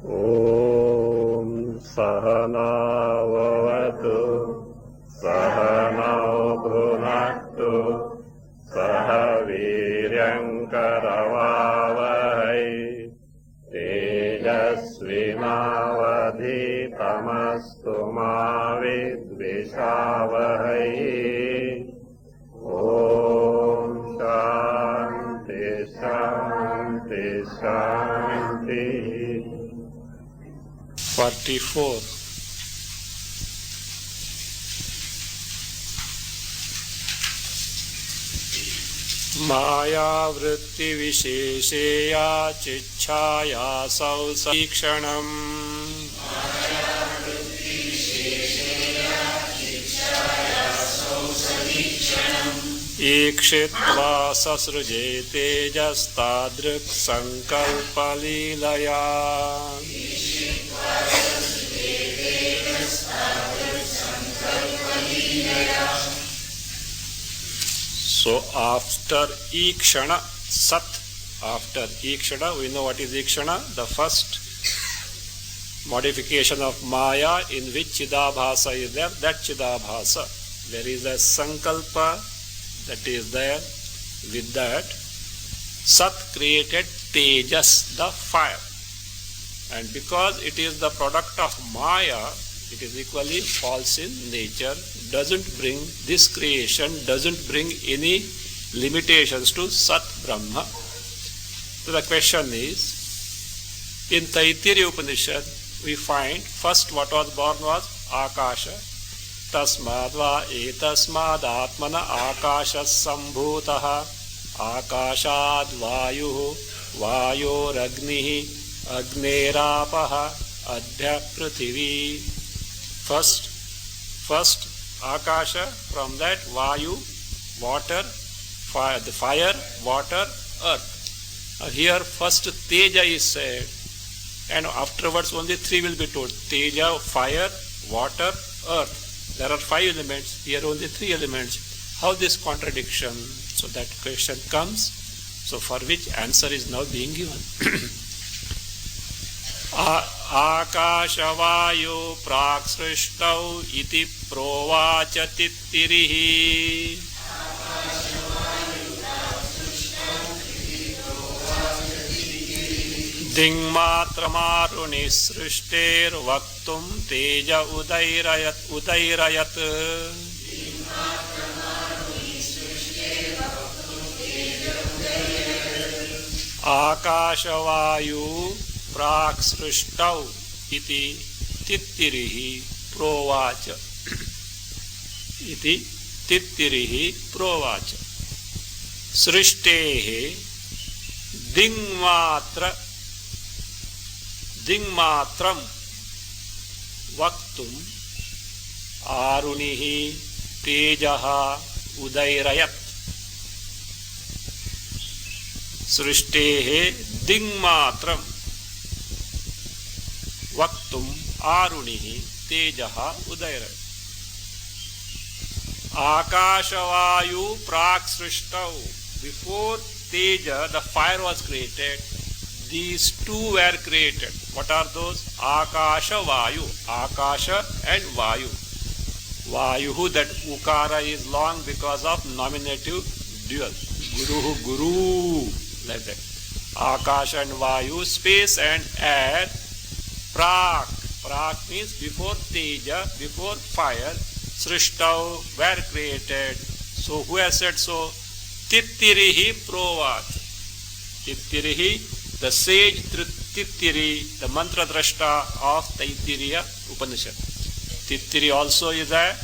ॐ सहनाववतु सहनौ भुनक्तु सह वीर्यङ्करवावहै तेजस्विनावधीतमस्तु मा विद्विषावहै। ॐ शान्ति शान्ति शान्तिः। 44. मायावृत्ति विशेषेया चिच्छायासौ सवीक्षणम् ईक्षित्वा ससृजे तेजस्तादृक् संकल्पलीलया। So after Ikshana, Sat, after Ikshana, we know what is Ikshana, the first modification of Maya in which Chidabhasa is there, that Chidabhasa. There is a Sankalpa that is there. With that, Sat created Tejas, the fire. And because it is the product of Maya, it is equally false in nature. Doesn't bring, this creation doesn't bring any limitations to Sat Brahma. So the question is, in Taittiriya Upanishad, we find first what was born was Akasha. Tasmadva etasmad atmana akasha sambhutaha akashad vayuhu vayoragnihi agnerapaha adhya prithvi. First Akasha, from that Vayu, water, fire, the fire, water, earth. Here first Teja is said, and afterwards only three will be told. Teja, fire, water, earth. There are 5 elements, here only 3 elements. How this contradiction? So that question comes, so for which answer is now being given. Akashavayu praksrishtau iti provacha tittirihi. Dingmatramaruni srishter vaktum teja udairayat. Akashavayu praksrishtau iti tittirihi provacha. Iti tittirihi provacha. Srishtehe dingmatram vaktum arunihi tejaha udairayat. Srishtehe dingmatram vaktum arunihi tejaha udairayat. Akashavayu praksrishtau. Before Teja, the fire was created, these two were created. What are those? Akasha Vayu. Akasha and Vayu. Vayu, that Ukara is long because of nominative dual. Guru, like that. Akasha and Vayu, space and air. Prak. Prak means before Teja, before fire, Srishtau were created. So who has said so? Tittirihi provat. Tittirihi, the sage Tittiri, the mantra drashta of Taittiriya Upanishad. Tittiri also is a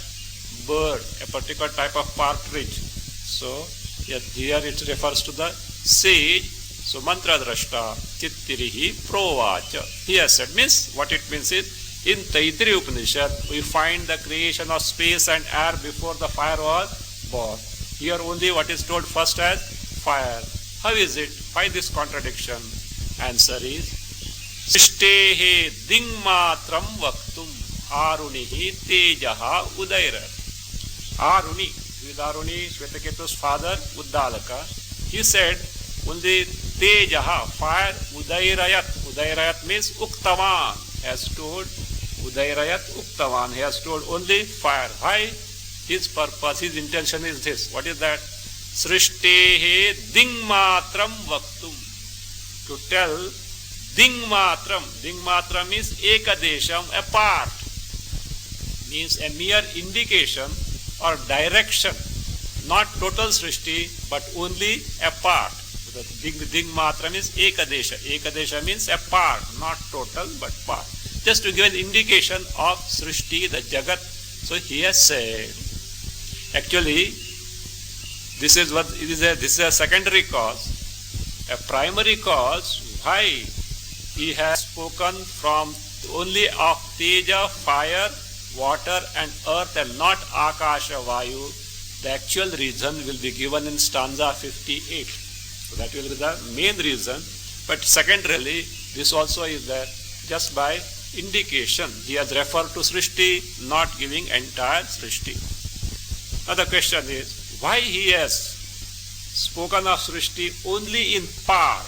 bird, a particular type of partridge. So here it refers to the sage. So mantra drashta Tittirihi provacha. He has said, means what it means is, in Taittiriya Upanishad we find the creation of space and air before the fire was born. Here only what is told first as fire. How is it? Why this contradiction? Answer is, Srishtehe dingmatram vaktum arunihi tejaha udaira. Aruni, who is Aruni, Shvetaketu's father, Uddalaka, he said only tejaha, fire, udairayat. Udairayat means Uktavan. Has told Udairayat Uktavan. He has told only fire. Why? His purpose, his intention is this. What is that? Srishtihe dingmatram vaktum. To tell dingmatram. Dingmatram is ekadesham, a part. Means a mere indication or direction. Not total srishti, but only a part. The dingmatram is ekadesha. Ekadesha means a part, not total, but part. Just to give an indication of srishti, the jagat. So he has said, actually, this is a secondary cause. A primary cause, why he has spoken from only of teja, fire, water and earth and not akasha, vayu. The actual reason will be given in stanza 58. So that will be the main reason. But secondarily, this also is there just by indication. He has referred to Srishti, not giving entire Srishti. Now the question is, why he has spoken of Srishti only in part,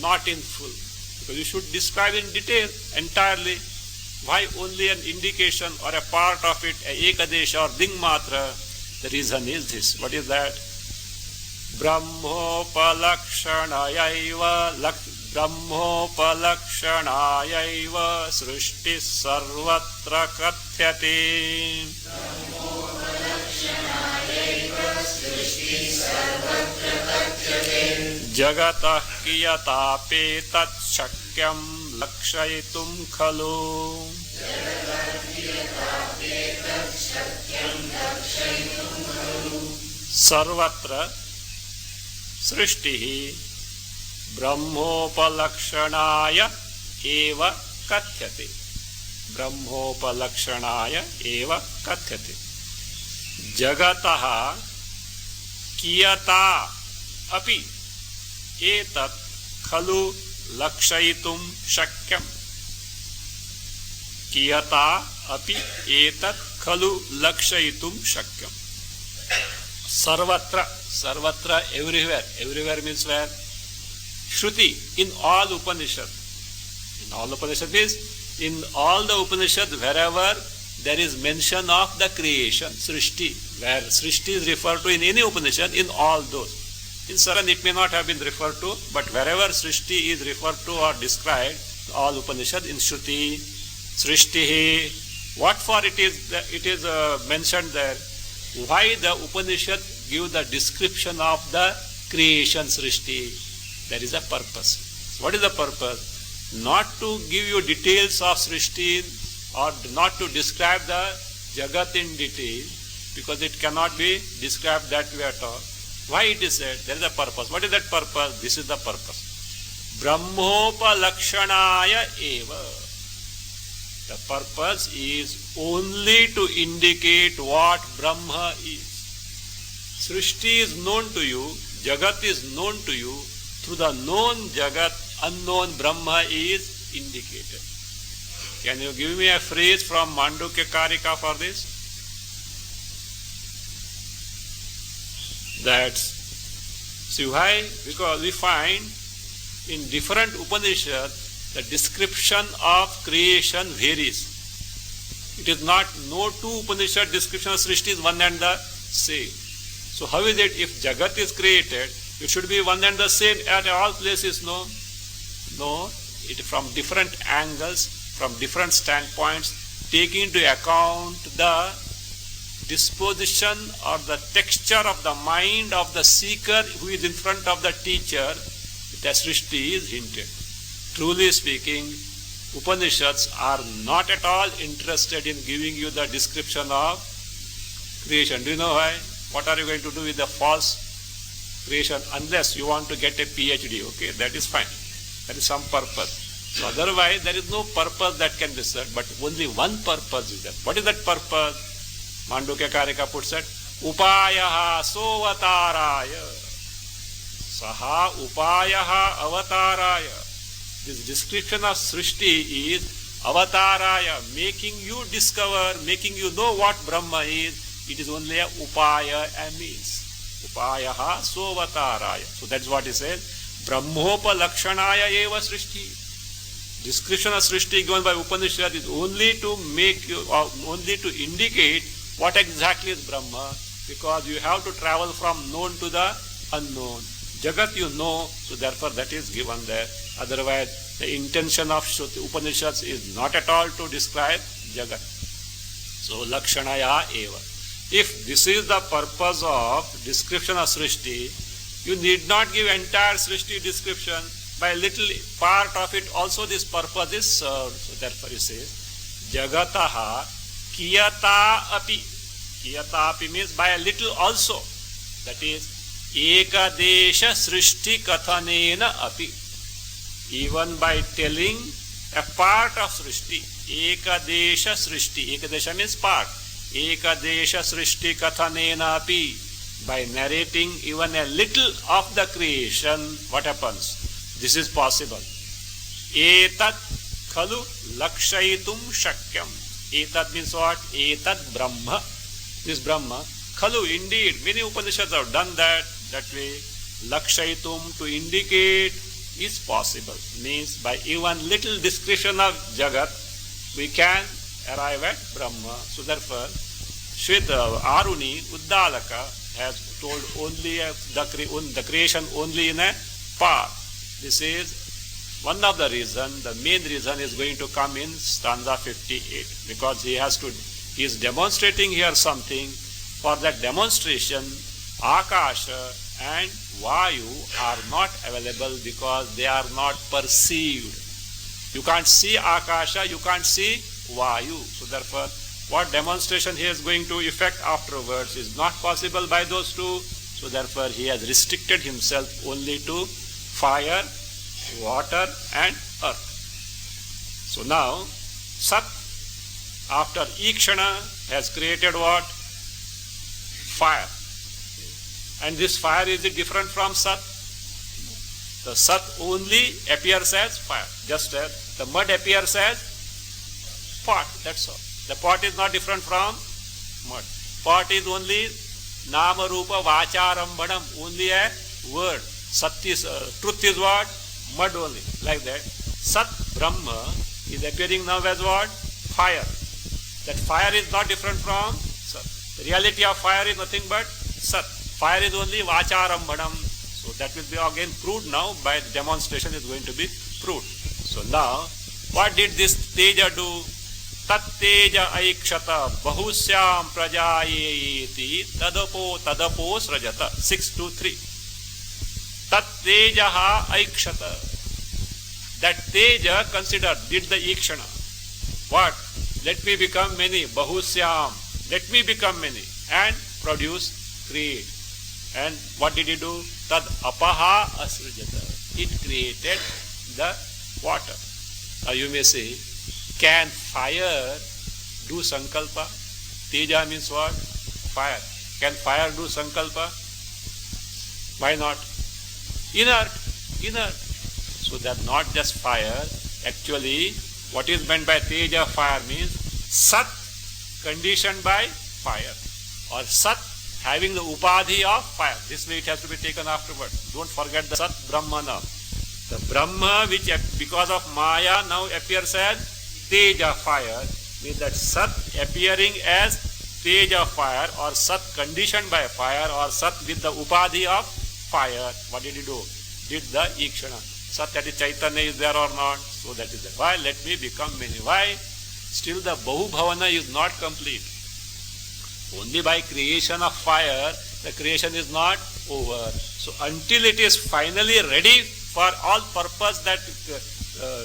not in full? Because you should describe in detail entirely. Why only an indication or a part of it, a ekadesha or dingmatra? The reason is this. What is that? Brahmopalakshanayaiva srishti sarvatra kathyate. Jagatah kiyatape tat shakyam lakshayitum khalu. Sarvatra srishtihi brahmopalakshanaya eva kathyate. Brahmopalakshanaya eva kathyate. Jagataha kiyata api etat khalu lakshayitum shakyam. Kiyata api etat khalu lakshayitum shakyam. Sarvatra, sarvatra everywhere. Everywhere means where? Shruti, in all Upanishad. In all Upanishad means in all the Upanishad, wherever there is mention of the creation, Srishti, where Srishti is referred to in any Upanishad, in all those. In Saran it may not have been referred to, but wherever Srishti is referred to or described, all Upanishad in Shruti, Srishti, what for it is mentioned there? Why the Upanishad give the description of the creation Srishti? There is a purpose. What is the purpose? Not to give you details of Srishti or not to describe the Jagat in detail, because it cannot be described that way at all. Why it is said? There is a purpose. What is that purpose? This is the purpose. Brahmopalakshanaya eva. The purpose is only to indicate what Brahma is. Srishti is known to you, Jagat is known to you. Through the known Jagat, unknown Brahma is indicated. Can you give me a phrase from Mandukya Karika for this? That's, see why? Because we find in different Upanishads, the description of creation varies. It is not, no two Upanishad description of Srishti is one and the same. So how is it if Jagat is created, it should be one and the same at all places? No. No, it from different angles, from different standpoints, taking into account the disposition or the texture of the mind of the seeker who is in front of the teacher, the Srishti is hinted. Truly speaking, Upanishads are not at all interested in giving you the description of creation. Do you know why? What are you going to do with the false creation? Unless you want to get a PhD, okay, that is fine. That is some purpose. So otherwise, there is no purpose that can be said, but only one purpose is there. What is that purpose? Mandukya Karika puts it, Upayaha sovataraya. Saha upayaha avataraya. This description of Srishti is avataraya, making you discover, making you know what Brahma is. It is only a upaya, a means. Upayaha sovataraya. So that's what he says. Brahmopa lakshanaya eva Srishti. Description of Srishti given by Upanishad is only to make you, or only to indicate what exactly is Brahma, because you have to travel from known to the unknown. Jagat you know, so therefore that is given there. Otherwise, the intention of Upanishads is not at all to describe Jagat. So, Lakshanaya eva. If this is the purpose of description of Srishti, you need not give entire Srishti description. By little part of it also this purpose is served. So therefore you say, Jagataha kiyata api. Kiyata api means by a little also. That is, ekadesha srishti kathanena api. Even by telling a part of Srishti. Ekadesha srishti. Ekadesha means part. Ekadesha srishti kathanena api. By narrating even a little of the creation, what happens? This is possible. Etat khalu lakshayitum shakyam. Etat means what? Etat Brahma. This Brahma. Khalu, indeed, many Upanishads have done that way. Lakshayitum, to indicate, is possible. Means by even little description of Jagat, we can arrive at Brahma. So therefore, Shweta Aruni Uddalaka has told only the creation only in a part. This is one of the reasons. The main reason is going to come in stanza 58, because he is demonstrating here something. For that demonstration, Akasha and Vayu are not available because they are not perceived. You can't see Akasha, you can't see Vayu. So therefore, what demonstration he is going to effect afterwards is not possible by those two. So therefore, he has restricted himself only to fire, water and earth. So now, Sat, after Ikshana, has created what? Fire. And this fire is different from Sat. The Sat only appears as fire, just as the mud appears as pot, that's all. The pot is not different from mud. Pot is only Nama Rupa Vacharambhanam, only a word. Sat is, truth is what? Mud only, like that. Sat Brahma is appearing now as what? Fire. That fire is not different from Sat. The reality of fire is nothing but Sat. Fire is only Vacharambhanam. So that will be again proved now, by the demonstration is going to be proved. So now, what did this Teja do? Tat Teja aikshata bahusyam prajayeti tadapo srajata. 6-2-3. Tat Tejaha aikshata. That Teja considered, did the ikshana. What? Let me become many. Bahusyam. Let me become many. And produce, create. And what did he do? Tad apaha asrujata. It created the water. Now you may say, can fire do sankalpa? Teja means what? Fire. Can fire do sankalpa? Why not? Inert. So that not just fire. Actually, what is meant by Teja, fire, means Sat conditioned by fire, or Sat having the upadhi of fire. This way it has to be taken afterwards. Don't forget the Sat Brahmana. The Brahma, which because of Maya now appears as Teja, fire, means that Sat appearing as Teja, fire, or Sat conditioned by fire, or Sat with the upadhi of fire. What did he do? Did the ikshana. Sat, that is Chaitanya, is there or not? So that is there. Why? Let me become many. Why? Still the Bahu Bhavana is not complete. Only by creation of fire, the creation is not over. So until it is finally ready for all purpose that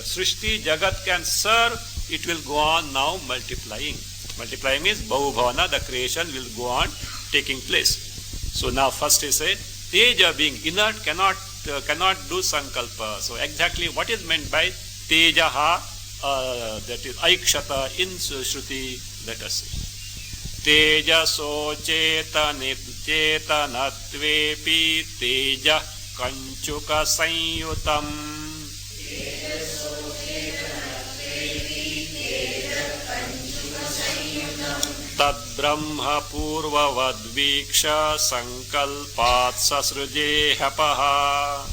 Srishti, Jagat can serve, it will go on now multiplying. Multiplying means Bahu Bhavana, the creation will go on taking place. So now first he said, Teja being inert cannot do sankalpa. So exactly what is meant by Tejaha, that is Aikshata in Shruti, let us see. Tejaso chetanatvepi teja kanchuka sanyutam tad brahma purvavadviksha sankalpat sasrujehapaha.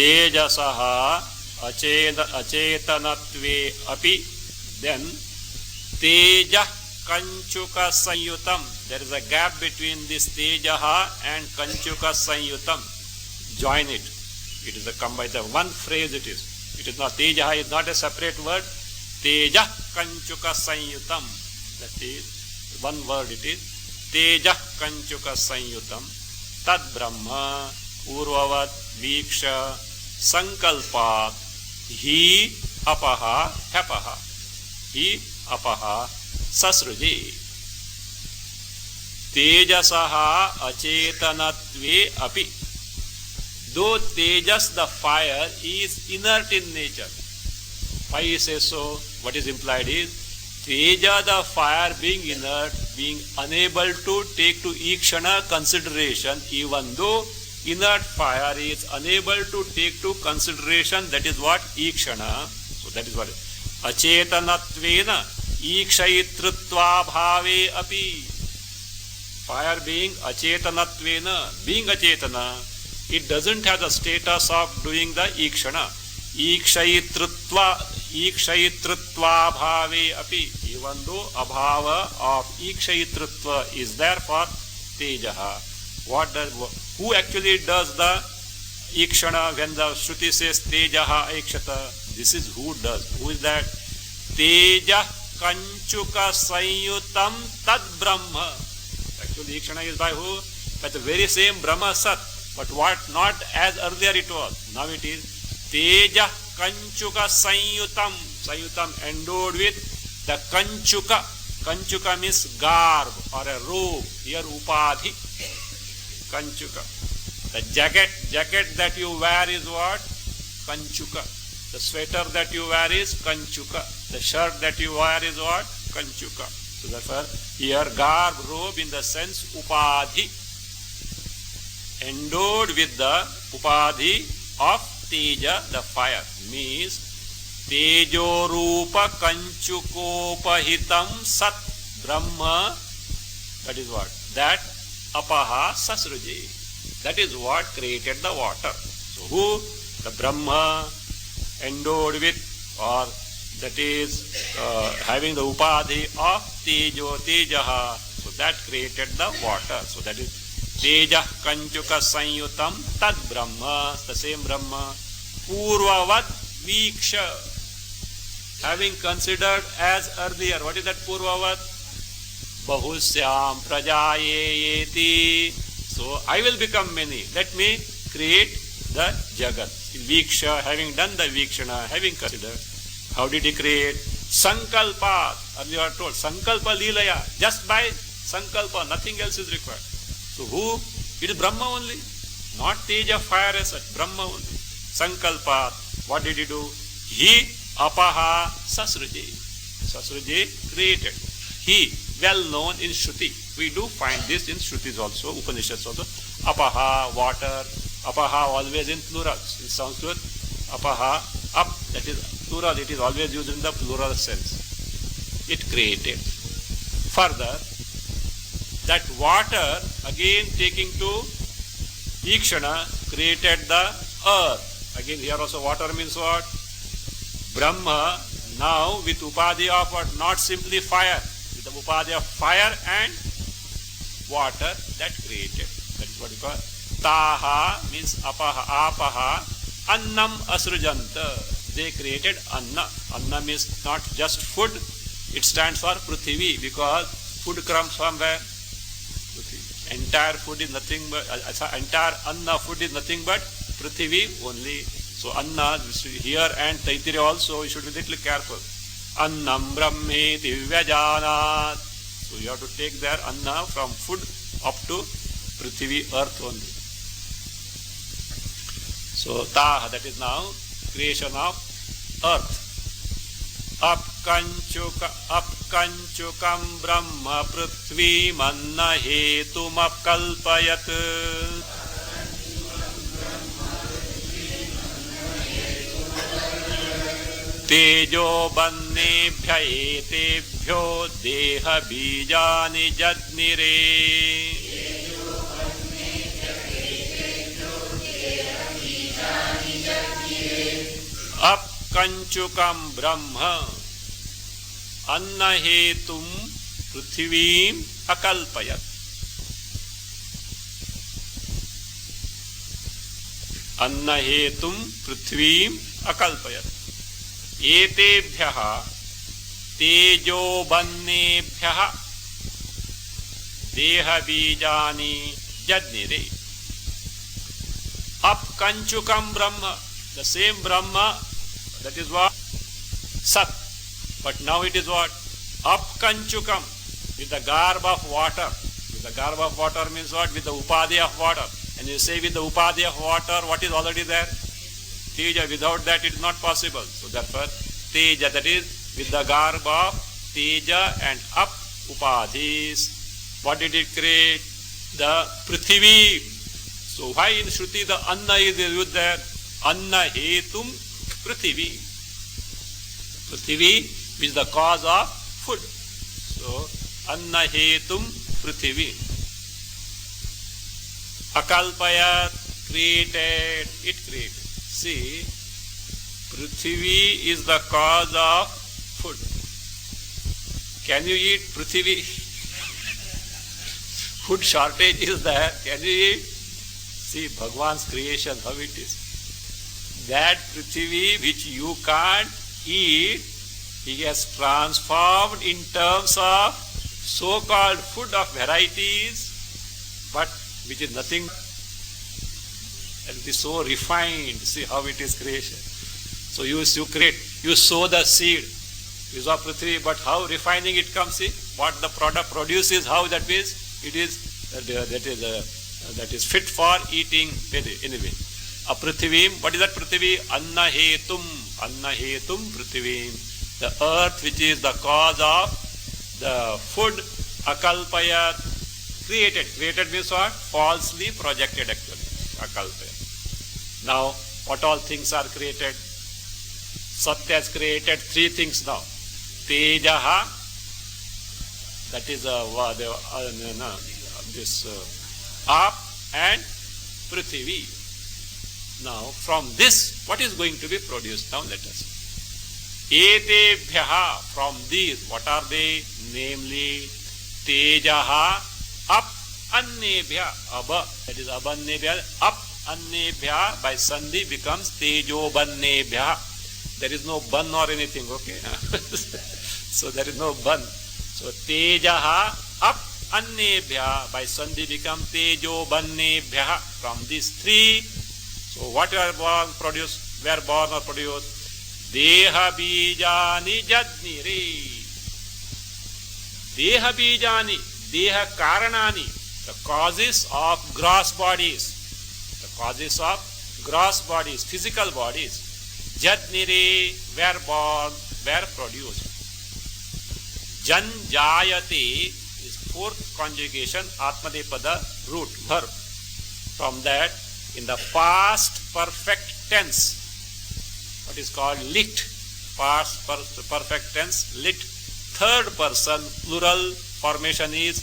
Tejasah Achetanatve api, then Teja Kanchuka Sanyutam. There is a gap between this Tejaha and Kanchuka Sanyutam. Join it. It is a combined, the one phrase it is. It is not, Tejaha is not a separate word. Teja Kanchuka Sanyutam. That is one word it is. Teja Kanchuka Sanyutam. Tad Brahma Urvavat Viksha Sankalpat Hi Apaha Hepaha. Hi Apaha Sasruji. Tejasaha Achetanatve api. Though Tejas, the fire, is inert in nature. Why he says so? What is implied is, Teja, the fire, being inert, being unable to take to Ikshana consideration, even though inert fire is unable to take to consideration, that is what? Ikshana. So that is what it is. Achetanatvena Ikshayitritva bhave api. Fire being Achetanatvena, being Achetana, it doesn't have the status of doing the Ikshana. Ikshayitritva bhave api. Even though abhava of Ikshayitritva is there for Tejaha. Who actually does the Ikshana when the Shruti says Tejaha Ikshata? This is who does. Who is that? Teja Kanchuka Sanyutam Tad Brahma. Actually Ikshana is by who? By the very same Brahma Sat. But what? Not as earlier it was. Now it is Teja Kanchuka Sanyutam. Sanyutam endowed with the Kanchuka. Kanchuka means garb or a robe. Here Upadhi. Kanchuka. The jacket that you wear is what? Kanchuka. The sweater that you wear is Kanchuka. The shirt that you wear is what? Kanchuka. So therefore, here garb, robe in the sense Upadhi. Endowed with the Upadhi of Teja, the fire. Means Tejo Rupa Kanchukopahitam Sat Brahma. That is what? That Apaha Sasruji. That is what created the water. So who? The Brahma endowed with, or that is having the Upadhi of Tejaha. So that created the water. So that is Teja Kanchuka Sanyutam Tad Brahma, the same Brahma. Purvavad Viksha, having considered as earlier. What is that Purvavad? Bahusyam Prajayeti. So I will become many. Let me create the Jagat. Viksha, having done the Vikshana, having considered. How did he create? Sankalpa. Earlier told. Sankalpa Leelaya. Just by Sankalpa. Nothing else is required. So who? It is Brahma only. Not Teja fire as such. Brahma only. Sankalpa. What did he do? He Apaha Sasruji. Sasruji created. He, well known in Shruti. We do find this in Shrutis also, Upanishads also. Apaha, water. Apaha always in plurals. In Sanskrit, Apaha, up, that is plural. It is always used in the plural sense. It created. Further, that water, again taking to Ikshana, created the earth. Again, here also water means what? Brahma, now with Upadhi of what? Not simply fire. With the Upadhi of fire and water, that created. That is what you call Taha, means apaha, annam asrujanta. They created anna. Anna means not just food, it stands for Prithvi, because food comes from where? Entire food is nothing but, entire anna food is nothing but Prithvi only. So anna, here and Taittiriya also, you should be little careful. Annam brahmeti vyajanat. So you have to take their anna from food up to Prithvi, earth only. So Taha, that is now creation of earth. Apkanchukam brahma prithvi manna hetum apkalpayat. Tejo bannebhya etebhyo deha bijani jadnire. कंचुकम ब्रह्म अन्न हेतुम पृथ्वीम अकल्पयत्. अन्न हेतुम पृथ्वीम अकल्पयत्. एतेभ्यः तेजोबन्नेभ्यः देह बीजानि जज्ञिरे. Up Kanchukam Brahma, the same Brahma, that is what? Sat. But now it is what? Up Kanchukam, with the garb of water. With the garb of water means what? With the upadhi of water. And you say with the upadhi of water, what is already there? Teja. Without that it is not possible. So therefore, Teja, that is with the garb of Teja and up upadhis. What did it create? The Prithvi. So why in Shruti the Anna is used there? Anna hetum Prithvi. Prithvi is the cause of food. So Anna hetum Prithvi. Akalpayat, created, it created. See, Prithvi is the cause of food. Can you eat Prithvi? Food shortage is there. Can you eat? See Bhagwan's creation, how it is. That Prithvi which you can't eat, he has transformed in terms of so-called food of varieties, but which is nothing. And it is so refined. See how it is creation. So you create, you sow the seed, is of Prithvi, but how refining it comes, see, what the product produces, how that is, it is, that is fit for eating anyway. A Prithivim, what is that Prithvi? Anna hetum Prithivim. The earth which is the cause of the food, akalpayat, created. Created means what? Falsely projected actually. Akalpayat. Now, what all things are created? Satya has created three things now. Tejaha, that is up and Prithvi. Now, from this, what is going to be produced? Now, let us see. Etebhyaha, from these, what are they? Namely, Tejaha, up, Annebhya, Abha, that is Abannebhya, up, Annebhya, by Sandhi becomes Tejobannebhya. There is no ban or anything, okay? So, there is no ban. So, Tejaha, up, Annebhya, by Sandhi become Tejobannebhya, from these three. So what are born, produced, were born or produced? Deha Bijani Jadniri. Deha Bijani, Deha Karanani, the causes of gross bodies. The causes of gross bodies, physical bodies. Jadniri, were born, were produced. Jan Jayate, fourth conjugation, Atmadepada, root, verb. From that, in the past perfect tense, what is called lit, past perfect tense, lit, third person, plural formation is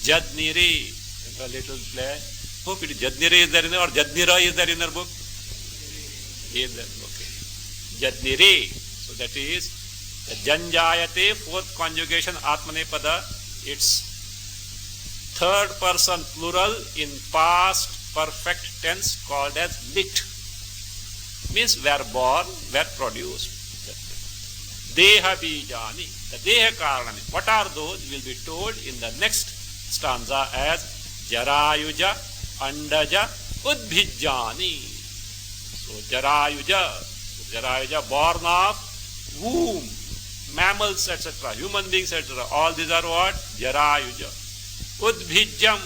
Jadniri. A little play. Hope it is Jadniri is there in there, or Jadnira is there in their book? Is there, okay. Jadniri. So that is the Janjayate, fourth conjugation, Atmanepada, it's third person plural in past perfect tense called as lit. Means were born, were produced. Deha Bijani, the Deha Karanani. What are those will be told in the next stanza as Jarayuja, Andaja, Udbhijani. So Jarayuja, born of womb, mammals, etc., human beings, etc. All these are what? Jarayuja. Udbhijam,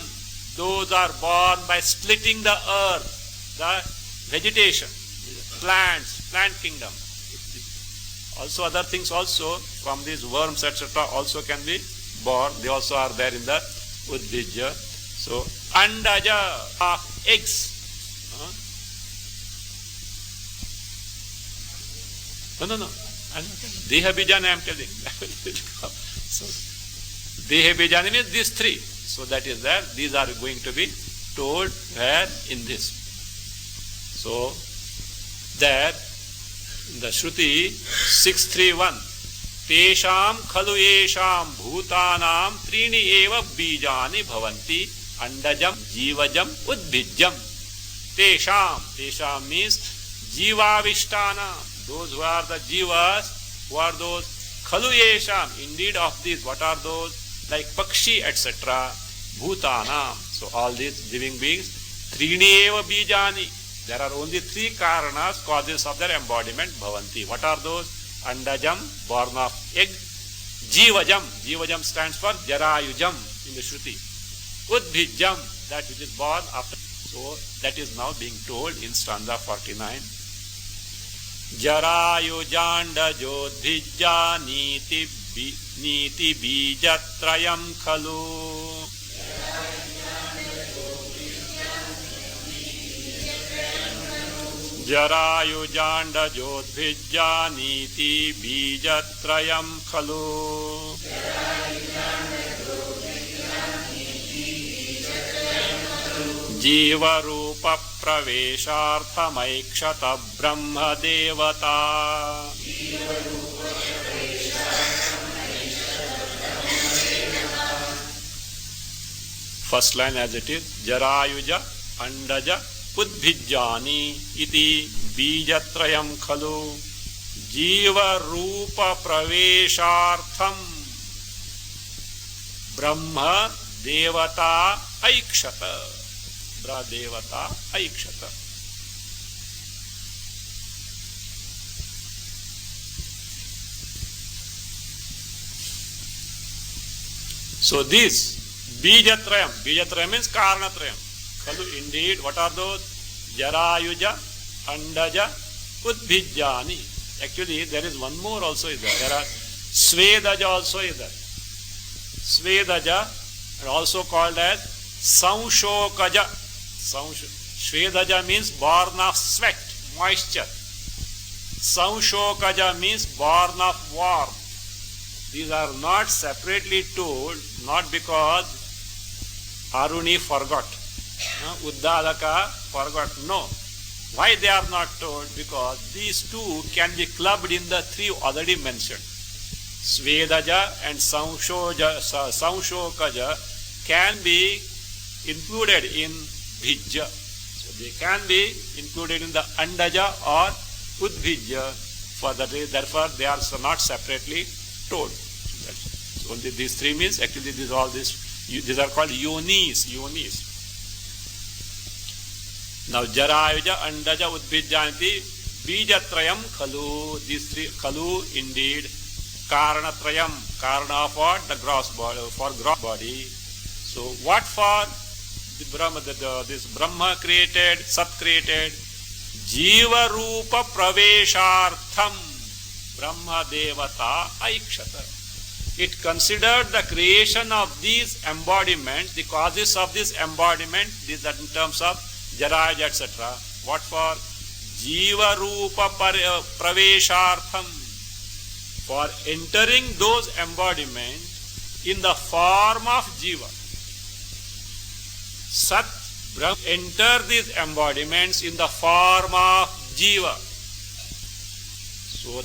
those are born by splitting the earth, the vegetation, plants, plant kingdom. Also other things also from these worms, etc., also can be born. They also are there in the Udbhija. So Andaja, eggs. No. Deha Bijani I am telling. So Deha Bijani means these three. So that is there. These are going to be told where in this. So there In the Shruti 631, Tesham khalu yesham bhutanam trini eva bijani bhavanti andajam jivajam udbhijam. Tesham means jivavishtana, those who are the jivas, who are those khalu yesham, indeed of these, what are those? Like pakshi, etc. Bhutanam. So all these living beings, trini eva bijani. There are only three karanas, causes of their embodiment, bhavanti. What are those? Andajam, born of egg. Jivajam. Jivajam stands for Jarayujam in the Shruti. Udbhijam, that which is born after. So that is now being told in stanza 49. Jarayujanda jodhijja niti bijatrayam khalu. Jarayujanda jodhijja niti bijatrayam khalu. Jiva rupa pravesharthamaikshat brahma devata. First line as it is, Jarayuja andaja udbhijjani iti bijatrayam khalu jiva rupa praveshartham brahma devata aikshata. Devata aikshata. So this Bijatrayam means Karanatrayam. Khalu, indeed, what are those? Jarayuja, Andaja, Udbhijjani. Actually, there is one more also is there. There are Svedaja also is there. Svedaja, and also called as Sanshokaja. Svedaja means born of sweat, moisture. Sanshokaja means born of warmth. These are not separately told, not because Aruni forgot, Uddalaka forgot. No. Why they are not told? Because these two can be clubbed in the three already mentioned. Svedaja and Sanshokaja can be included in Bhijja. So they can be included in the Andaja or Udbhijja. For that reason, therefore, they are not separately told. So only these three means, actually these are called yonis. Now Jarayuja, Andaja, Udbhijjanti, Bijatrayam khalu. These three khalu, indeed, Karanatrayam, Karana for the gross body, for gross body. So what for the Brahma, this Brahma created, Sat created? Jiva Rupa Praveshartham Brahma Devata Aikshata. It considered the creation of these embodiments, the causes of this embodiment, these are in terms of Jaraj, etc. What for? Jiva Rupa Praveshartham. For entering those embodiments in the form of Jiva. Sat Brahma enter these embodiments in the form of Jiva. So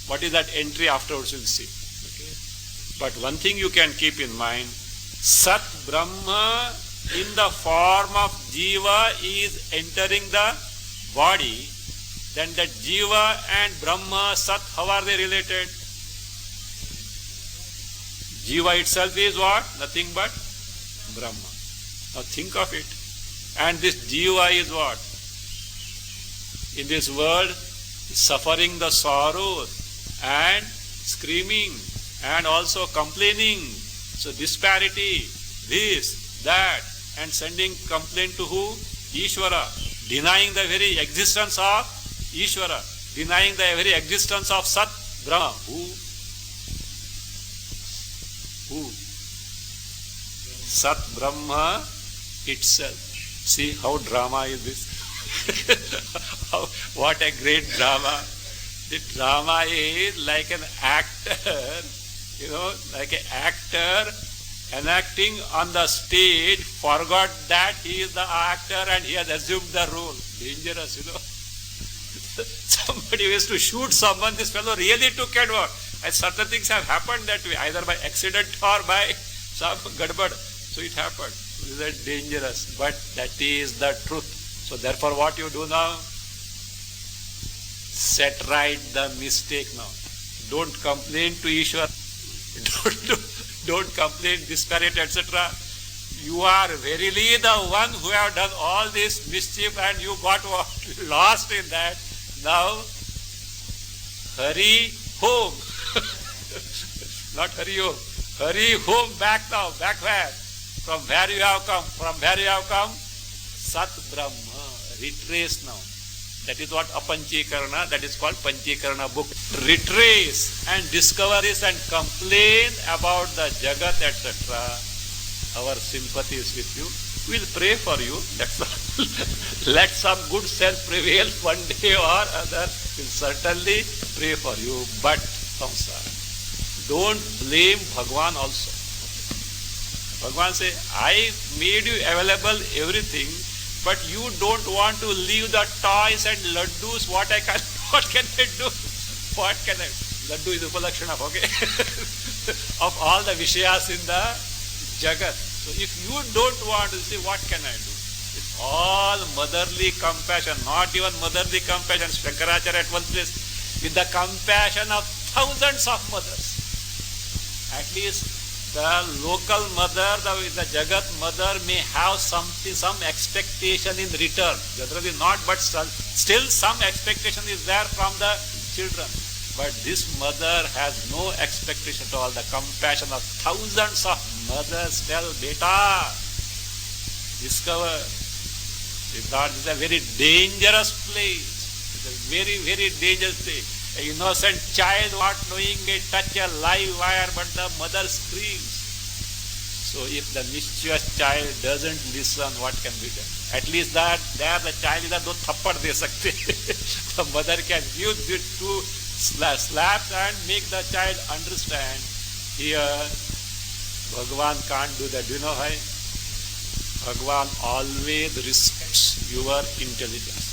what is that entry afterwards we'll see. Okay. But one thing you can keep in mind, Sat Brahma in the form of Jiva is entering the body, then that Jiva and Brahma, Sat, how are they related? Jiva itself is what? Nothing but Brahma. Now think of it. And this Jiva is what? In this world, suffering the sorrows and screaming and also complaining. So disparity, this, that, and sending complaint to who? Ishvara. Denying the very existence of Ishvara. Denying the very existence of Sat Brahma. Who? Sat Brahma itself. See how drama is this? What a great drama. The drama is like an actor, like an actor enacting on the stage, forgot that he is the actor and he has assumed the role. Dangerous, Somebody used to shoot someone, this fellow really took advantage. And certain things have happened that way, either by accident or by some gadbad. So it happened. It is dangerous, but that is the truth. So therefore what you do now? Set right the mistake now. Don't complain to Ishwar. Don't complain, disparate, etc. You are verily the one who have done all this mischief and you got lost in that. Now, hurry home. Not hurry home. Hurry home back now. Back where? From where you have come. From where you have come? Sat Brahma. Retrace now. That is what Apanchikarana, that is called Panchikarana book. Retrace and discover this and complain about the Jagat, etc. Our sympathy is with you. We'll pray for you. That's all. Let some good sense prevail one day or other. We'll certainly pray for you. But samsara. Don't blame Bhagwan also. Bhagwan say, I made you available everything, but you don't want to leave the toys and laddus. What can I do? What can I? Laddu is upalakshana, okay? Of all the vishayas in the Jagat. So if you don't want to see, what can I do? It's all motherly compassion, not even motherly compassion. Shankaracharya at one place, with the compassion of thousands of mothers. At least the local mother, the Jagat mother may have something, some expectation in return. Generally not, but still some expectation is there from the children. But this mother has no expectation at all. The compassion of thousands of mothers tell, beta, discover. If not, this is a very dangerous place. It's a very, very dangerous place. An innocent child, not knowing, may touch a live wire, but the mother screams. So if the mischievous child doesn't listen, what can be done? At least that there the child is do thappad de sakte. The mother can give the two slaps and make the child understand. Here, Bhagwan can't do that. Do you know why? Bhagwan always respects your intelligence,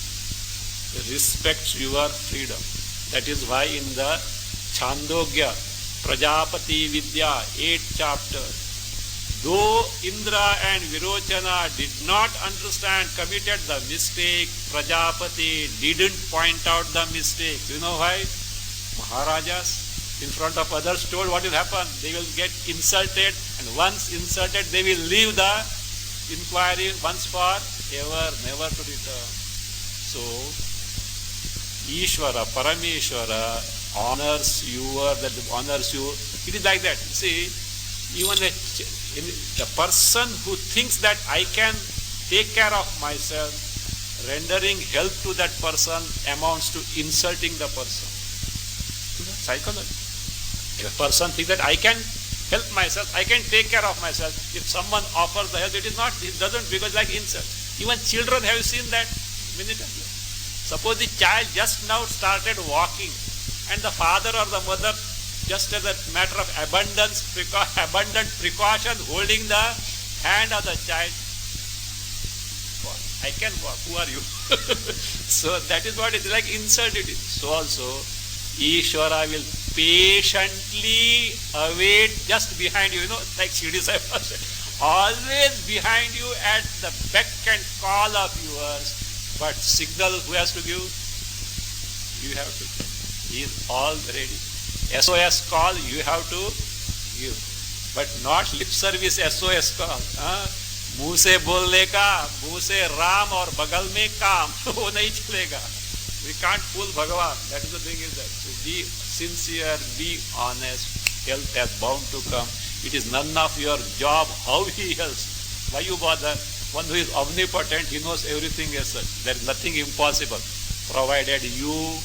respects your freedom. That is why in the Chandogya, Prajapati Vidya, 8th chapter, though Indra and Virochana did not understand, committed the mistake, Prajapati didn't point out the mistake. You know why? Maharajas in front of others told what will happen. They will get insulted, and once insulted they will leave the inquiry once for ever, never to return. So, Ishvara, Parameshwara honors you, honors you. It is like that. See, even the person who thinks that I can take care of myself, rendering help to that person amounts to insulting the person. Psychology. If a person thinks that I can help myself, I can take care of myself. If someone offers the help, it doesn't because like insult. Even children have seen that many times. Suppose the child just now started walking and the father or the mother, just as a matter of abundant precaution, holding the hand of the child. I can walk. Who are you? So that is what it is like insulted. So also, Ishvara will patiently await just behind you, like Shirdi Sai said, always behind you at the beck and call of yours. But signal who has to give? You have to give. He is all ready. SOS call you have to give. But not lip service SOS call. मुंह से बोलने का, मुंह से राम और बगल में काम, वो नहीं चलेगा. We can't fool Bhagavan. That is the thing is that. So be sincere, be honest. Help has bound to come. It is none of your job how he helps. Why you bother? One who is omnipotent, he knows everything as such. There is nothing impossible, provided you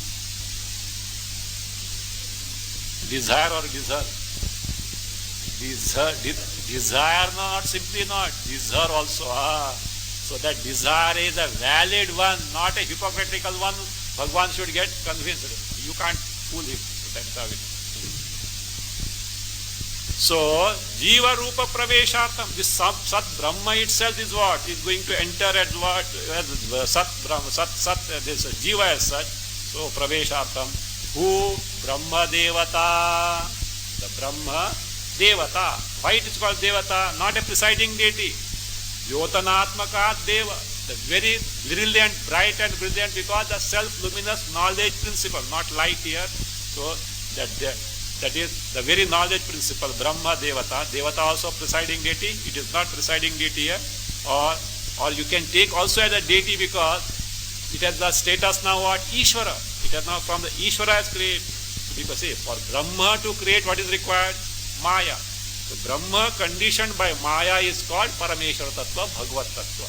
desire or deserve. Desire not, simply not. Desire also. So that desire is a valid one, not a hypocritical one. Bhagwan should get convinced. You can't fool him. That's how it is. So, Jiva Rupa Praveshartham, this Sat Brahma itself is what? Is going to enter at what? Sat Brahma, this Jiva as such. So praveshartham. Who? Brahma Devata. The Brahma Devata. Why it is called Devata? Not a presiding deity. Jyotanatmaka Deva. The very brilliant, bright and brilliant, because the self-luminous knowledge principle, not light here. So that is the very knowledge principle, Brahma Devata. Devata also presiding deity. It is not presiding deity here. Or you can take also as a deity because it has the status now what? Ishvara. It has now from the Ishvara has created. Because say, for Brahma to create what is required? Maya. So Brahma conditioned by Maya is called Parameshwara Tattva, Bhagavad Tattva.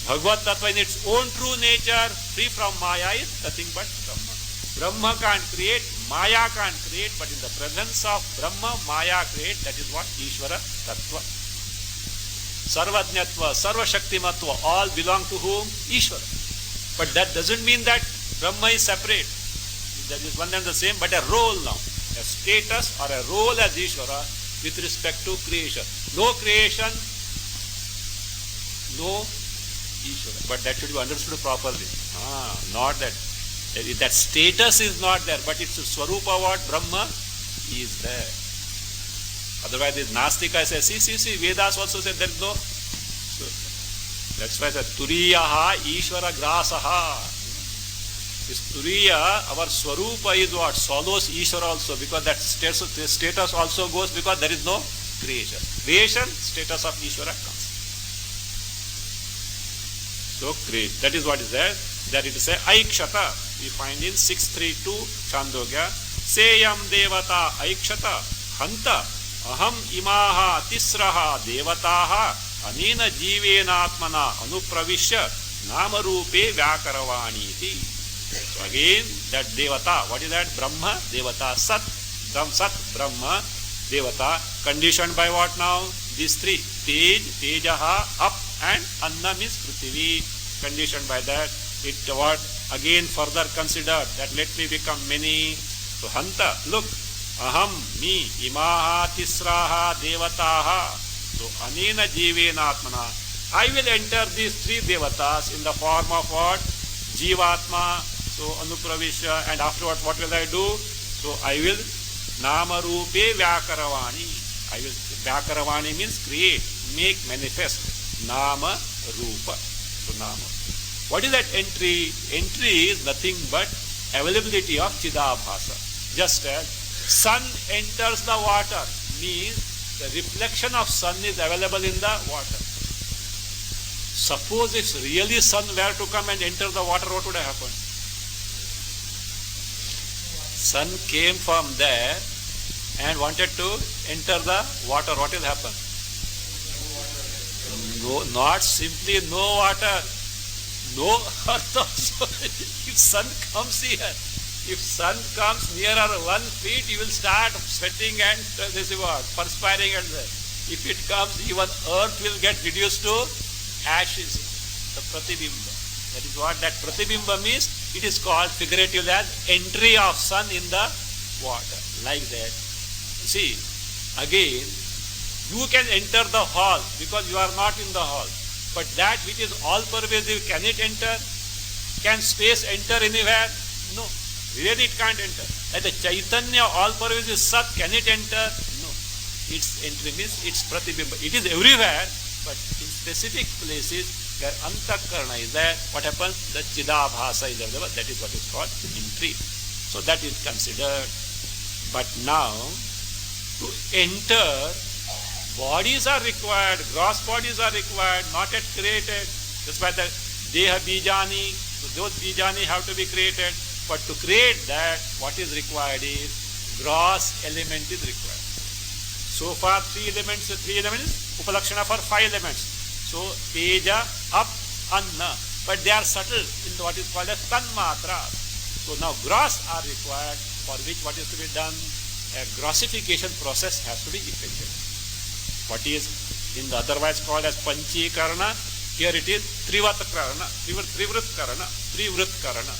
Bhagavad Tattva in its own true nature, free from Maya, is nothing but Brahma. Brahma can't create, Maya can't create, but in the presence of Brahma, Maya create. That is what Ishvara Tattva. Sarvajnatva, Sarvashaktimatva, all belong to whom? Ishvara. But that doesn't mean that Brahma is separate. That is one and the same, but a role now. A status or a role as Ishvara with respect to creation. No creation, no Ishvara. But that should be understood properly. Not that. That status is not there, but its Swarupa what? Brahma is there. Otherwise, this Nastika says, see, Vedas also said there is no. So, that's why the Turiyaha Ishvara Grasaha. This Turiya, our Swarupa is what? Follows Ishvara also, because that status also goes because there is no creation. Creation, status of Ishvara comes. So create. That is what is there. That it is a Aikshata. We find in 632 Chandogya. Seyam Devata Aikshata Hanta Aham Imaha Tisraha Devataha Anena Jivenatmana Anupravishya Namarupe Vyakaravani. So again, that Devata, what is that? Brahma, Devata, Sat, Brahma, Devata, conditioned by what now? These three, Tejaha, up, and Anna means Prithvi, conditioned by that. It what? Again further considered, that let me become many. So Hanta, look, Aham, me, Imaha, Tisraha, Devataha. So Anena Jivenatmana. I will enter these three Devatas in the form of what? Jivatma, so Anupravisha, and afterward what will I do? So I will Namarupe Vyakaravani. I will, Vyakaravani means create, make manifest. Nama Rupa. So Nama. What is that entry? Entry is nothing but availability of Chidabhasa. Just as sun enters the water, means the reflection of sun is available in the water. Suppose if really sun were to come and enter the water, what would have happened? Sun came from there and wanted to enter the water. What will happen? No, not simply no water, no earth also. If sun comes here, if sun comes nearer 1 feet, you will start sweating and perspiring. And if it comes, even earth will get reduced to ashes, the pratibimba. That is what that pratibimba means. It is called figuratively as entry of sun in the water. Like that. See, again, you can enter the hall because you are not in the hall. But that which is all pervasive, can it enter? Can space enter anywhere? No. Really it can't enter. Like the Chaitanya all pervasive Sat, can it enter? No. Its entry means its pratibimba. It is everywhere, but in specific places where Antakarana is there, what happens? The Chidabhasa is available. That is what is called entry. So that is considered. But now, to enter, bodies are required, gross bodies are required, not yet created. That's why the Deha Bijani, so those Bijani have to be created. But to create that, what is required is gross element is required. So far, three elements Upalakshana for 5 elements. So Teja, up, Anna. But they are subtle in what is called as Tanmatra. So now gross are required, for which what is to be done? A grossification process has to be effected. What is in the otherwise called as Panchikarana, here it is Trivrat Karana, Trivrit Karana.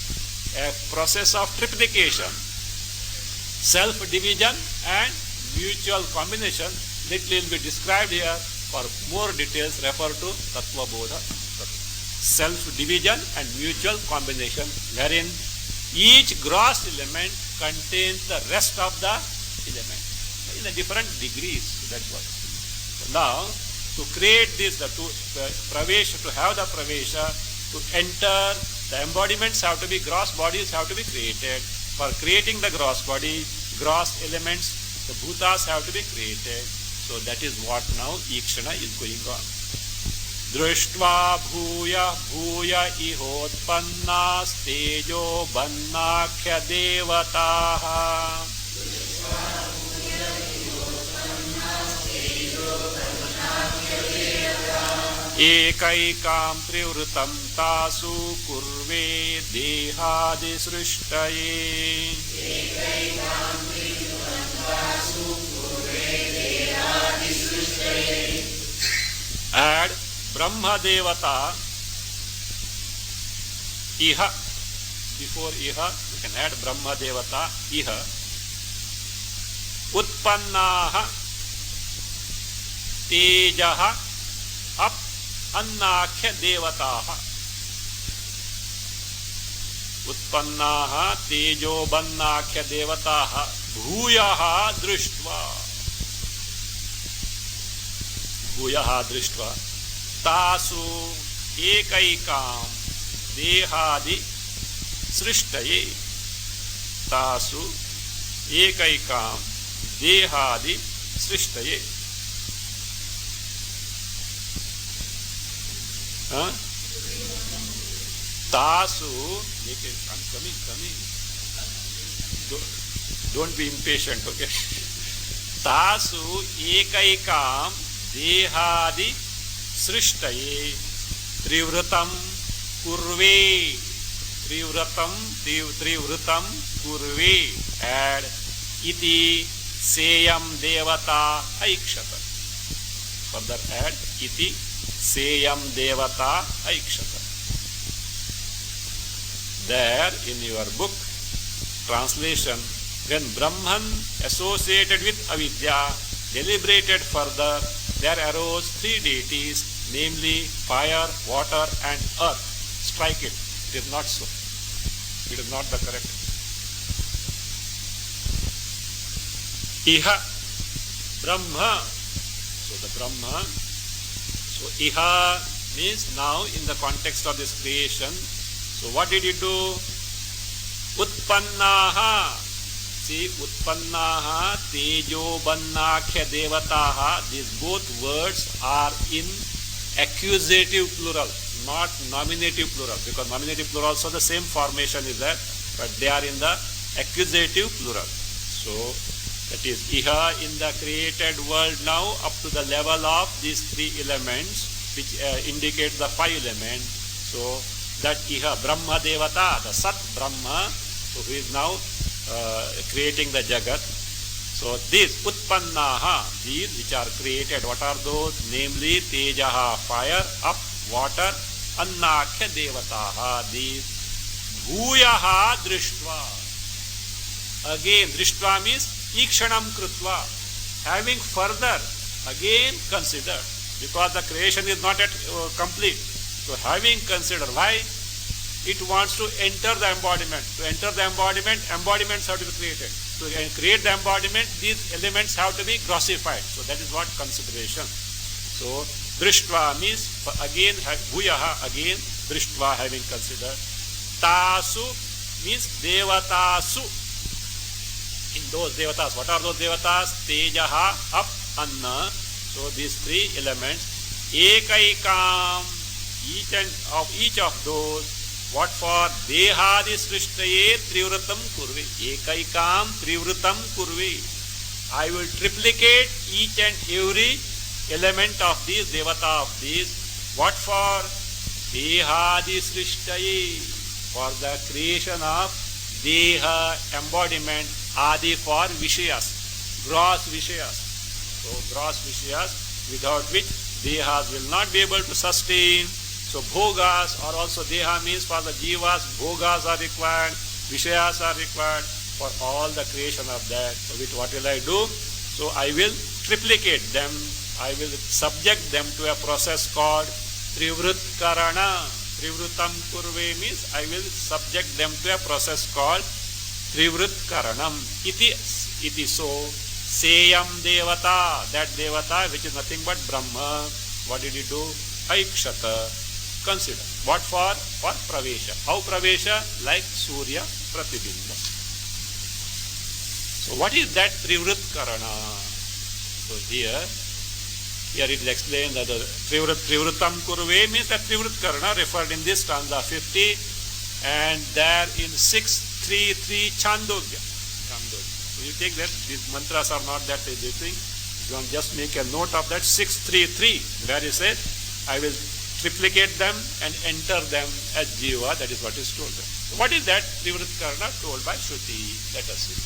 A process of triplication, self-division and mutual combination. Little will be described here. For more details, refer to Tattva Bodha. Self-division and mutual combination, wherein Each gross element contains the rest of the element in a different degrees. That's what. So now, to create this, pravesha, to have the pravesha, to enter, the embodiments have to be, gross bodies have to be created. For creating the gross body, gross elements, the bhutas have to be created. So that is what now Ikshana is going on. Drishtva bhuya bhuya ihotpannas tejo bannakhya devataha. Ekaikam trivrutam tasu kurve dehadi srishtaye. Add Brahma Devata Iha. Before Iha, you can add Brahma Devata Iha. Utpannaha Tejaha Ap Annakhya Devataha. Utpannaha Tejo Bannakhya Devataha Bhuyaha Drishtva. Bhuyaha Drishtva Tasu Ekaikam Dehadi Srishtaye. Tasu Ekaikam Dehadi Srishtaye. Tasu, I'm coming. Don't be impatient, okay? Tasu Ekaikam Dehadi Srishtaye Trivrutam Kurve. Trivrutam Kurve. Add Iti Seyam Devata Aikshata. Further add Iti Seyam Devata Aikshata. There in your book, translation, when Brahman associated with Avidya, deliberated further, there arose three deities, namely fire, water and earth. Strike it. It is not so. It is not the correct. Iha, Brahma. So the Brahma. So Iha means now in the context of this creation. So what did he do? Utpannaha. See, Utpannaha, Tejo, Bannakhya, Devataha. These both words are in accusative plural, not nominative plural, because nominative plural also the same formation is there, but they are in the accusative plural. So that is Iha in the created world now up to the level of these three elements which indicate the five elements. So that Iha, Brahma Devata, the Sat Brahma, so who is now creating the Jagat. So these Utpannaha, these which are created, what are those? Namely Tejaha, fire, up, water, Annakhya Devataha, these Bhuyaha Drishtva. Again, Drishtva means Ikshanam Krutva, having further again considered, because the creation is not yet complete. So having considered, why? It wants to enter the embodiment. To enter the embodiment, embodiments have to be created. To create the embodiment, these elements have to be grossified. So that is what consideration. So Drishtva means again, Bhuyaha, again, Drishtva having considered. Tasu means Devatasu. In those Devatas, what are those Devatas? Tejaha, up, Anna. So these three elements. Ekaikam, each of those. What for? Dehadi Srishtaye Trivrutam Kurve. Ekaikam Trivrutam Kurve. I will triplicate each and every element of these, Devata of these. What for? Dehadi Srishtaye. For the creation of Deha, embodiment, Adi for Vishayas, gross Vishayas. So gross Vishayas, without which Dehas will not be able to sustain. So bhogas are also, Deha means for the jivas, bhogas are required, Vishayas are required for all the creation of that. So with what will I do? So I will triplicate them. I will subject them to a process called Trivrut Karana. Trivrutam kurve means I will subject them to a process called Trivrut Karanam. Iti so. Seyam Devata, that Devata which is nothing but Brahma. What did he do? Aikshata. Consider. What for? For Pravesha. How Pravesha? Like Surya Pratibimba. So what is that Trivrut Karana? So here it is explained that the Trivrutam Kurve means that Trivrut Karana referred in this stanza 50 and there in 633 Chandogya. So you take that, these mantras are not that thing. You can just make a note of that 633 where he said, I will triplicate them and enter them as Jiva. That is what is told. So what is that Trivrut Karana told by Shruti? Let us see.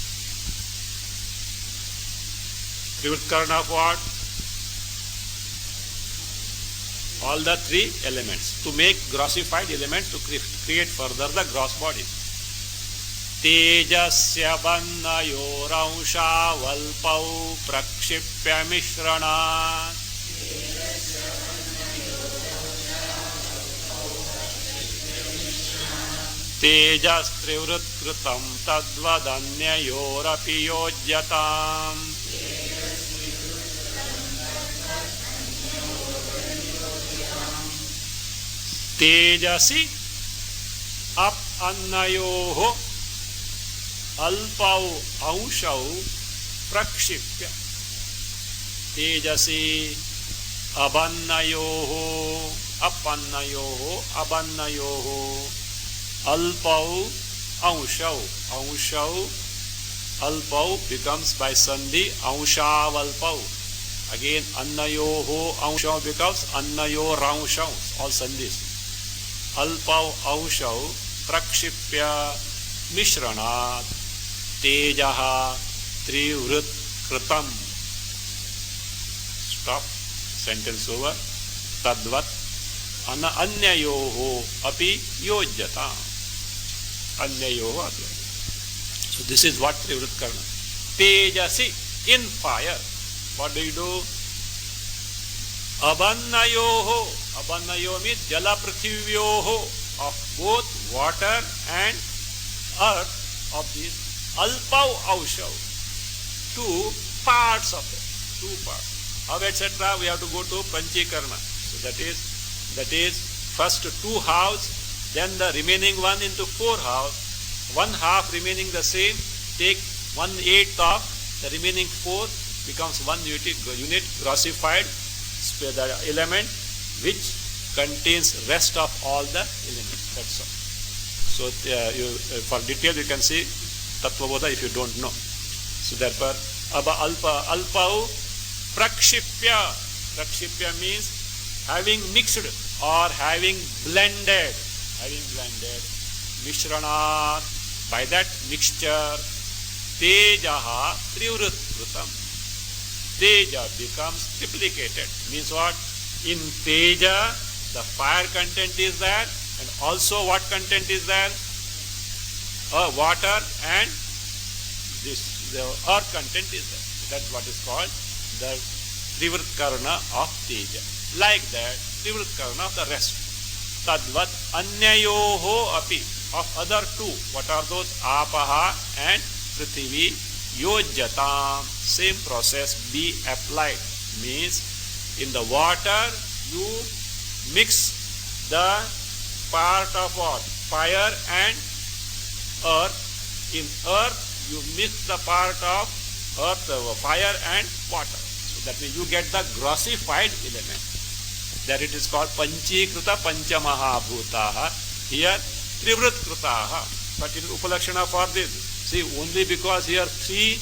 Trivrut Karana of what? All the three elements. To make grossified elements to create further the gross body. Tejasya bannayorangsha valpau prakshipya mishrana. Tejas trivrut kritam tadvadanyayorapi yojyatam. Tejasi ap annayoho alpau aushau prakshipya. Tejasi abannayoho apannayoho abannayoho alpau aushau. Aushau alpau becomes by sandhi aushavalpau. Again annayoho aushau becomes annayo raunshau. All sandhis. Alpau aushau prakshipya mishranat tejaha trivrut kritam. Stop. Sentence over. Tadvat anyayoho api yojyata. Anyayoho api. So this is what trivrut karana. Tejasi, in fire. What do you do? Abannayoho. Abannayo means jala prithivyoho, of both water and earth, of this alpau aushav. Two parts of it. Two parts. How etc. we have to go to Panchikarna. So that is first 2 halves, then the remaining one into 4 halves. 1 half remaining the same, take 1/8 of the remaining 4 becomes 1 unit grossified the element which contains rest of all the elements. That's all. So for detail you can see Tattvabodha if you don't know. So therefore alpau prakshipya. Prakshipya means having mixed or having blended. Mishranat, by that mixture, tejaha trivrut kritam. Teja becomes triplicated. Means what? In teja, the fire content is there, and also what content is there? Water and the earth content is there. That's what is called the Trivrut Karana of teja. Like that, Trivrut Karana of the rest. Tadvat anyayoho api, of other 2. What are those? Apaha and Prithivi. Yojyatam, same process be applied. Means in the water you mix the part of what? Fire and earth. In earth you mix the part of earth, fire and water. So that means you get the grossified element. There it is called Panchikrita Panchamahabhutaha. Here Trivrut Kritaha. But it is Upalakshana for this. See, only because here 3,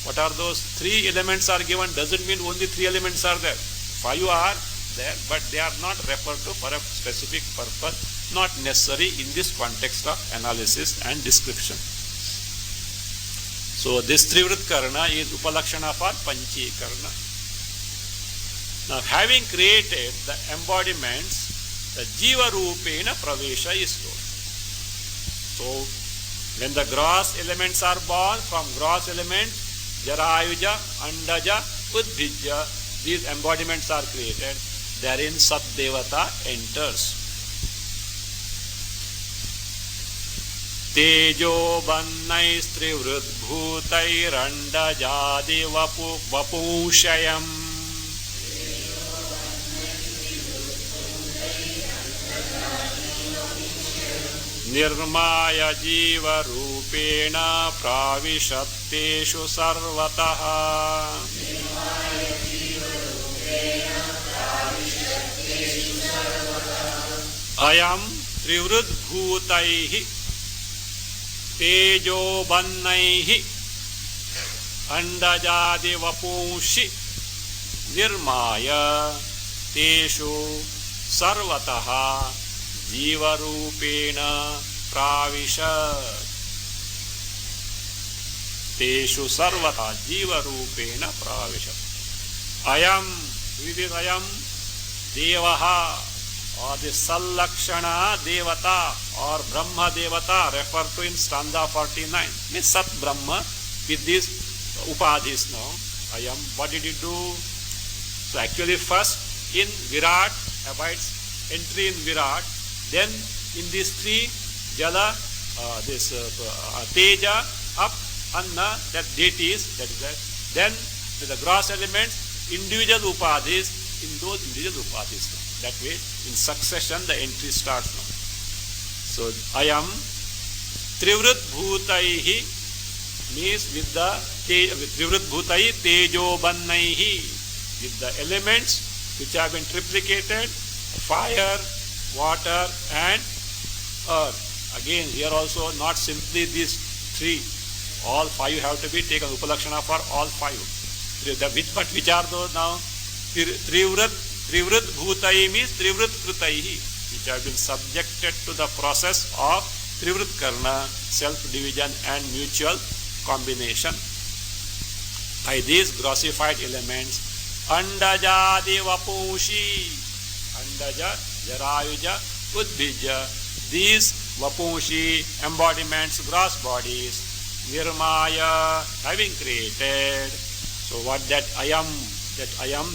what are those 3 elements are given doesn't mean only 3 elements are there. 5 are there, but they are not referred to for a specific purpose, not necessary in this context of analysis and description. So this Trivrut Karana is Upalakshana for Panchikarana. Now having created the embodiments, the Jiva Rupena Pravesha is told. So when the gross elements are born, from gross elements, Jarayuja, Andaja, Udbhija, these embodiments are created. Therein Satdevata enters. तेजो बन्नैस्त्रिवृद्भूतैरण्डजादि वपुंशयम् निर्माय जीवरूपेण प्राविशत्तेषु सर्वतः अयं त्रिवृद्भूतैः तेजोबन्नैः अण्डजादिवपुंषि निर्माय तेषु सर्वतः जीवरूपेण प्राविशत् तेषु सर्वतः जीवरूपेण प्राविशत् अयं देवः or the Sallakshana Devata or Brahma Devata referred to in stanza 49 means Sat Brahma with these upadhis now. Ayam, what did he do? So actually first in Virat abides entry in Virat, then in these three Jala, Teja, up, Anna, that deities, that is that. Then with the gross elements, individual upadhis, in those individual upadhis. That way, in succession, the entry starts now. So, Ayam Trivrut Bhutaihi means with Trivrut Bhutai Tejo Bannaihi, with the elements which have been triplicated, fire, water and earth. Again, here also not simply these three, all five have to be taken, Upalakshana for all five. But which are those now? Trivrut Bhutai means Trivrut Krutaihi, which have been subjected to the process of Trivrut Karna, self-division and mutual combination. By these grossified elements, Andajadi Vapushi, Andaja, Jarayuja, Udbija, these Vapushi, embodiments, gross bodies, Nirmaya, having created. So what that Ayam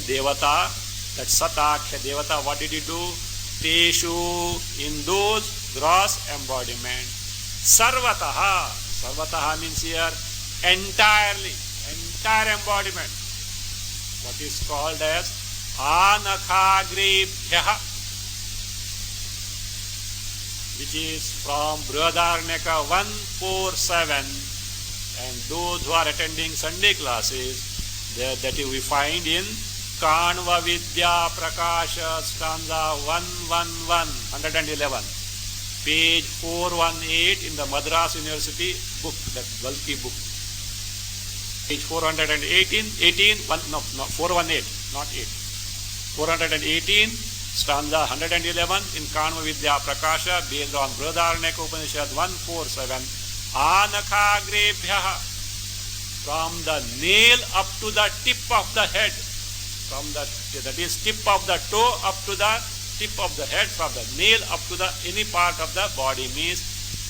Devata, that Satakhya Devata, what did he do? Teshu, in those gross embodiment. Sarvataha. Sarvataha means here entirely, entire embodiment. What is called as Anakhagrebhyaha, which is from Brihadaranyaka 147. And those who are attending Sunday classes, that we find in Kanva Vidya Prakasha stanza 111, page 418 in the Madras University book, that bulky book. Page 418, 418, not 8. 418, stanza 111 in Kanva Vidya Prakasha, based on Brihadaranyaka Upanishad 147. Anakhagrebhyaha, from the nail up to the tip of the head. From that is tip of the toe up to the tip of the head, from the nail up to the any part of the body means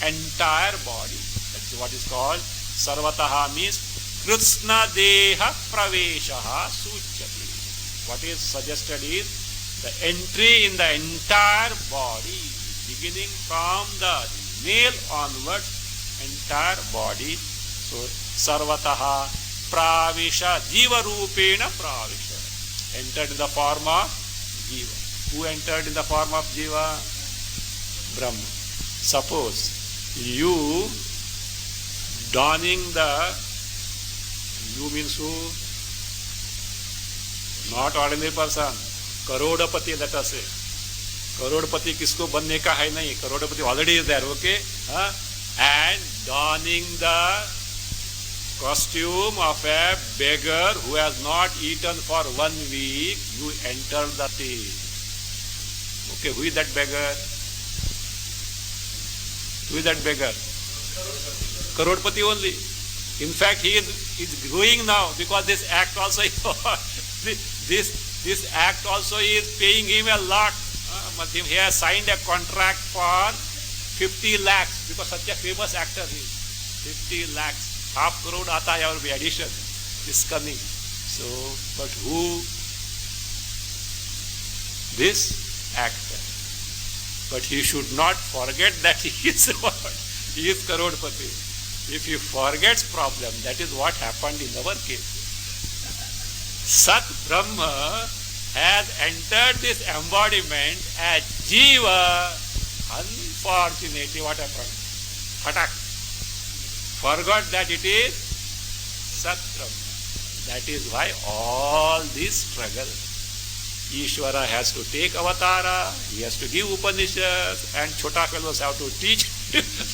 entire body. That's what is called Sarvataha means Kritsna Deha Praveshaha Suchyati. What is suggested is the entry in the entire body, beginning from the nail onwards, entire body. So Sarvataha Pravisha, Jiva Rupena Pravisha. Entered in the form of Jiva. Who entered in the form of Jiva? Brahma. Suppose you donning the, you means who? Not ordinary person. Karodapati, let us say. Karodapati kisko banne ka hai nahi. Karodapati already is there, okay? And donning the costume of a beggar who has not eaten for 1 week, you enter the tea. Okay, who is that beggar? Who is that beggar? Karodpati only. In fact, he is going now because this act also is this act also is paying him a lot. He has signed a contract for 50 lakhs because such a famous actor he is. 50 lakhs. Half crore aata hai or addition is coming. So, but who? This actor. But he should not forget that he is what? he is Karodpati. If he forgets problem, that is what happened in our case. Sat Brahma has entered this embodiment as Jiva. Unfortunately, what happened? Fatak. Forgot that it is Sat Brahma. That is why all this struggle. Ishvara has to take avatara, he has to give Upanishads, and chota fellows have to teach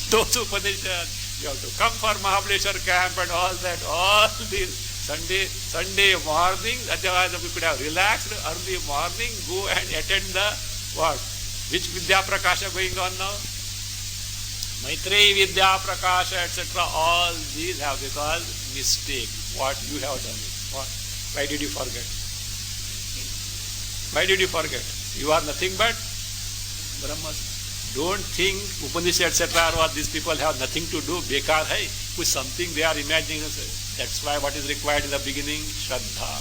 those Upanishads. You have to come for Mahabaleshwar camp and all that. All this Sunday morning, otherwise we could have relaxed early morning, go and attend the what? Which Vidya Prakasha going on now? Maitreyi Vidya Prakasha, etc. All these have because mistake. What you have done. What? Why did you forget? Why did you forget? You are nothing but Brahmas. Don't think Upanishad, etc. or these people have nothing to do. Bekar hai. With something they are imagining. That's why what is required in the beginning? Shraddha.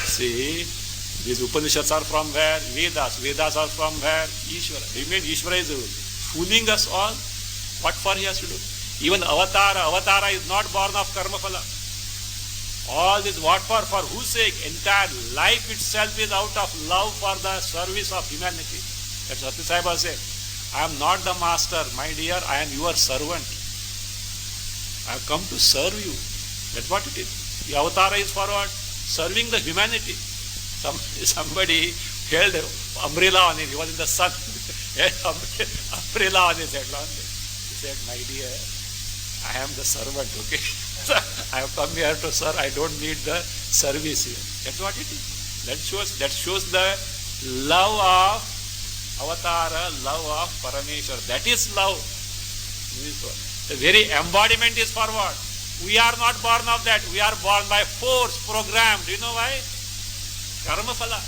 See, these Upanishads are from where? Vedas. Vedas are from where? Ishvara. Remain Ishvara is fooling us all. What for he has to do? Even Avatara is not born of karma phala. All this what for? For whose sake? Entire life itself is out of love for the service of humanity. That's what the Sahib said. I am not the master, my dear, I am your servant. I have come to serve you. That's what it is. The Avatara is for what? Serving the humanity. Somebody held umbrella on it. He was in the sun. Umbrella on his head. He said, my dear, I am the servant, okay? I have come here to serve. I don't need the service here. That's what it is. That shows the love of Avatara, love of Parameshwar. That is love. The very embodiment is for what? We are not born of that. We are born by force, programmed. Do you know why? Karma phala.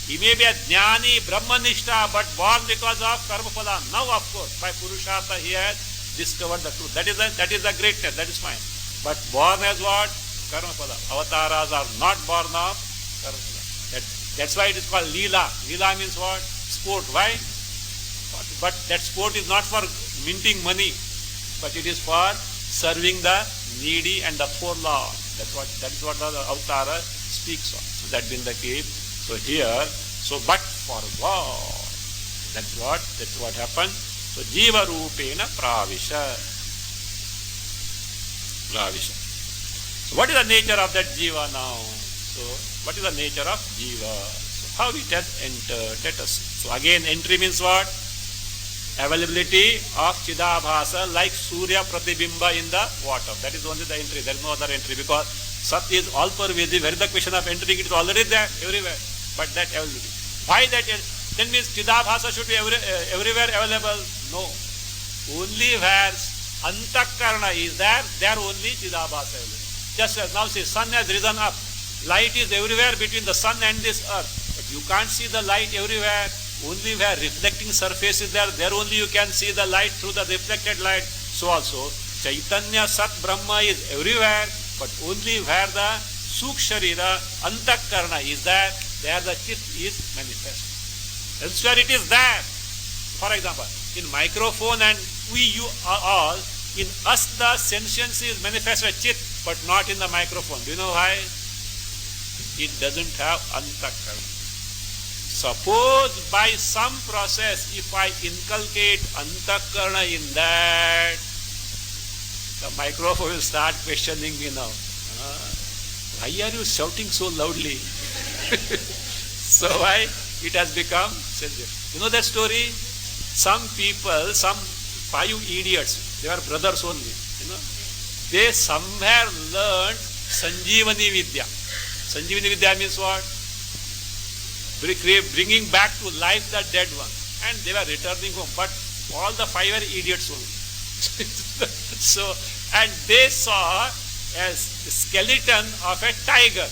He may be a jnani, brahmanishta, but born because of karma phala. Now, of course, by Purushartha, he has discovered the truth. That is the greatness. That is fine. But born as what? Karma phala. Avataras are not born of karma phala. That's why it is called Leela. Leela means what? Sport. Why? But that sport is not for minting money, but it is for serving the needy and the forlorn. That is what the Avatara speaks of. So that being the case. So here, but for God. That's what happened. So Jiva Rupena Pravisha. So what is the nature of that Jiva now? So what is the nature of Jiva? So how it has entered? Let us see. So again, entry means what? Availability of Chidabhasa like Surya Pratibimba in the water. That is only the entry. There is no other entry because Sat is all pervasive. Where is the question of entering? It is already there, everywhere. But that availability. Why that is? Then means Chidabhasa should be everywhere available? No. Only where Antakarna is there only Chidabhasa available. Just as now see, sun has risen up. Light is everywhere between the sun and this earth. But you can't see the light everywhere. Only where reflecting surface is there only you can see the light through the reflected light. So also, Chaitanya Sat Brahma is everywhere, but only where the Suksharira Antakarna is there the Chit is manifest. Elsewhere it is there. For example, in microphone and you all, in us the sentience is manifest by Chit, but not in the microphone. Do you know why? It doesn't have Antakarna. Suppose by some process, if I inculcate Antakarna in that, the microphone will start questioning me now. Why are you shouting so loudly? So why? It has become sensitive. You know that story? Some people, some 5 idiots, they are brothers only. You know, they somewhere learned Sanjeevani Vidya. Sanjeevani Vidya means what? Bringing back to life the dead one. And they were returning home. But all the 5 were idiots only. So, and they saw a skeleton of a tiger.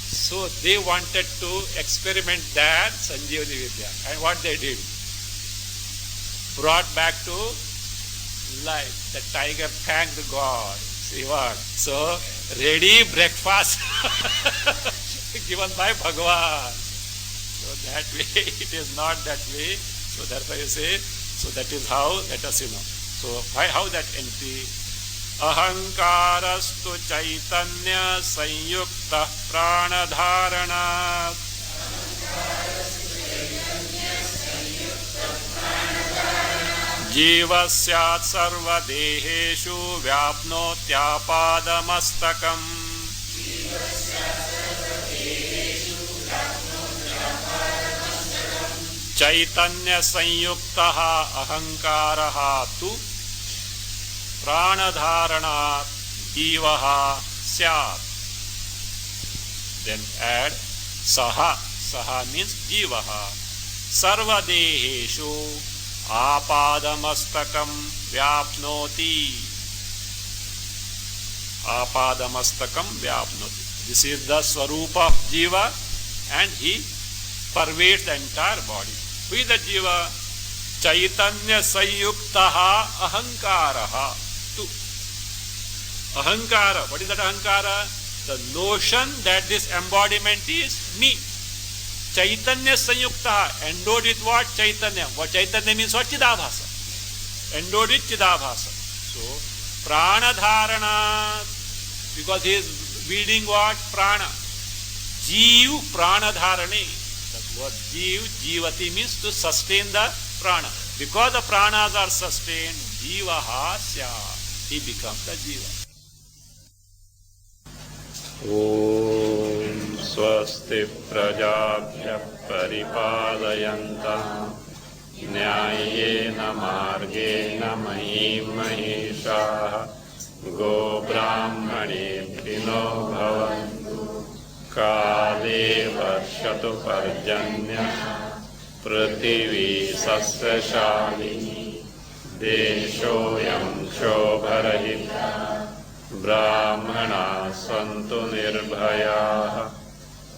So they wanted to experiment that Sanjeevani Vidya. And what they did? Brought back to life. The tiger thanked God. See what? So, ready breakfast given by Bhagavan. So that way, it is not that way. So therefore you say, So that is how, let us know. So how that entry? Ahankarastu chaitanya sanyukta pranadharana. Jivasyat sarvadeheshu vyapnotyapadamastakam. Chaitanya sanyuktaha ahankaraha tu pranadharana jivaha syat. Then add saha. Saha means jivaha. Sarvadeheshu Apadamastakam vyapnoti. Apadamastakam vyapnoti. This is the swarupa of jiva, and he pervades the entire body. Who is the jiva? Chaitanya sanyuktaha ahankaraha. Tu. Ahankara. What is that ahankara? The notion that this embodiment is me. Chaitanya sanyukta, endowed with what? Chaitanya. What Chaitanya means? What? Chidabhasa. Endowed with Chidabhasa. So, pranadharana, because he is reading what? Prana. Jeev pranadharani. That word jeev, jivati means to sustain the prana. Because the pranas are sustained, jivaha sya. He becomes the jiva. Om Swasti Prajabhya Paripalayanta Nyayena Margena Mahim Maheshaha Go Brahmanebhino Bhavantu Kale Varshatu Parjanya Prithivi Sasya-shalini Deshoyam Shobharahita Brahmana Santu Nirbhayaha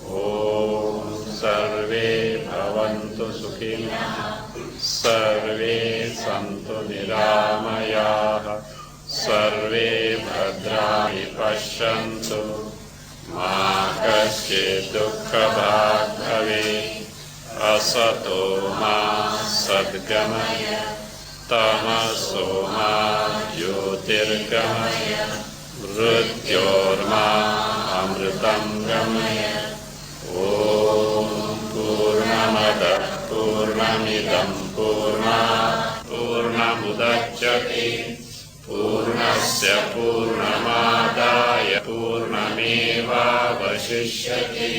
Om Sarve Bhavantu Sukhina Sarve Santu Niramayaha Sarve Bhadrani Pashyantu Ma Kaschid Dukkha Bhag Bhave Asato Ma Sadgamaya Tamaso Ma Jyotirgamaya Mrityorma Amritam Gamaya Om Purnamada Purnamidam Purnamudachyate Purnasya Purnamadaya Purnameva Vashishyate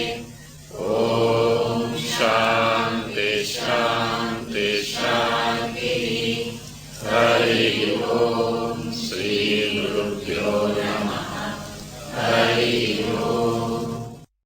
Om Shanti Shanti Shanti Hari Om Sri Gurubhyo Namaha Hari Om